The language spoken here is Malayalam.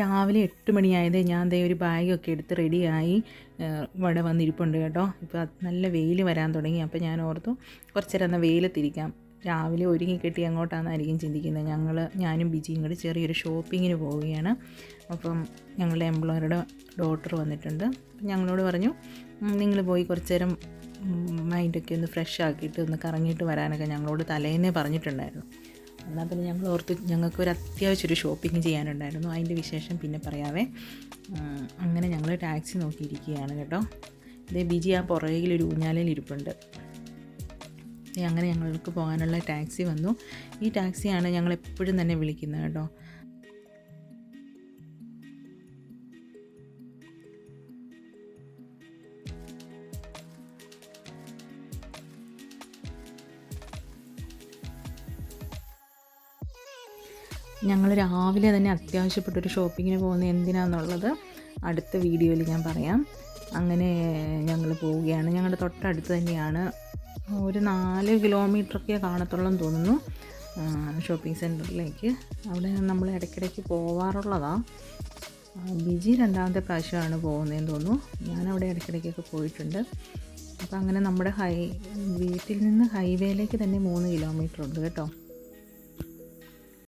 രാവിലെ 8 മണിയായത്. ഞാൻ ദേ ഒരു ബാഗൊക്കെ എടുത്ത് റെഡിയായി ഇവിടെ വന്നിരിപ്പുണ്ട് കേട്ടോ. ഇപ്പോൾ നല്ല വെയിൽ വരാൻ തുടങ്ങി. അപ്പോൾ ഞാൻ ഓർത്തു കുറച്ച് നേരം എന്നാൽ വെയിലത്തിരിക്കാം. രാവിലെ ഒരുങ്ങി കെട്ടി എങ്ങോട്ടാണെന്നായിരിക്കും ചിന്തിക്കുന്നത്. ഞാനും ബിജിയും കൂടി ചെറിയൊരു ഷോപ്പിങ്ങിന് പോവുകയാണ്. അപ്പം ഞങ്ങളുടെ എംപ്ലോയറുടെ ഡോട്ടർ വന്നിട്ടുണ്ട്. ഞങ്ങളോട് പറഞ്ഞു നിങ്ങൾ പോയി കുറച്ച് നേരം മൈൻഡൊക്കെ ഒന്ന് ഫ്രഷ് ആക്കിയിട്ട് ഒന്ന് കറങ്ങിയിട്ട് വരാനൊക്കെ ഞങ്ങളോട് തലേന്നേ പറഞ്ഞിട്ടുണ്ടായിരുന്നു. എന്നാൽ പിന്നെ ഞങ്ങൾ ഓർത്ത് ഞങ്ങൾക്കൊരു അത്യാവശ്യം ഒരു ഷോപ്പിംഗ് ചെയ്യാനുണ്ടായിരുന്നു. അതിൻ്റെ വിശേഷം പിന്നെ പറയാവേ. അങ്ങനെ ഞങ്ങൾ ടാക്സി നോക്കിയിരിക്കുകയാണ് കേട്ടോ. ഇതേ ബിജി ആ പുറകിലൊരു ഊഞ്ഞാലയിൽ ഇരിപ്പുണ്ട്. അങ്ങനെ ഞങ്ങൾക്ക് പോകാനുള്ള ടാക്സി വന്നു. ഈ ടാക്സിയാണ് ഞങ്ങൾ എപ്പോഴും തന്നെ വിളിക്കുന്നത് കേട്ടോ. ഞങ്ങൾ രാവിലെ തന്നെ അത്യാവശ്യപ്പെട്ടൊരു ഷോപ്പിങ്ങിന് പോകുന്നത് എന്തിനാണെന്നുള്ളത് അടുത്ത വീഡിയോയിൽ ഞാൻ പറയാം. അങ്ങനെ ഞങ്ങൾ പോവുകയാണ്. ഞങ്ങളുടെ തൊട്ടടുത്ത് തന്നെയാണ്. ഒരു 4 കിലോമീറ്ററൊക്കെ കാണത്തുള്ളെന്ന് തോന്നുന്നു ഷോപ്പിംഗ് സെൻറ്ററിലേക്ക്. അവിടെ നമ്മൾ ഇടയ്ക്കിടയ്ക്ക് പോവാറുള്ളതാണ്. ബിജി 2ാമത്തെ പ്രാവശ്യമാണ് പോകുന്നതെന്ന് തോന്നുന്നു. ഞാനവിടെ ഇടയ്ക്കിടയ്ക്കൊക്കെ പോയിട്ടുണ്ട്. അപ്പോൾ അങ്ങനെ നമ്മുടെ വീട്ടിൽ നിന്ന് ഹൈവേയിലേക്ക് തന്നെ 3 കിലോമീറ്റർ ഉണ്ട് കേട്ടോ.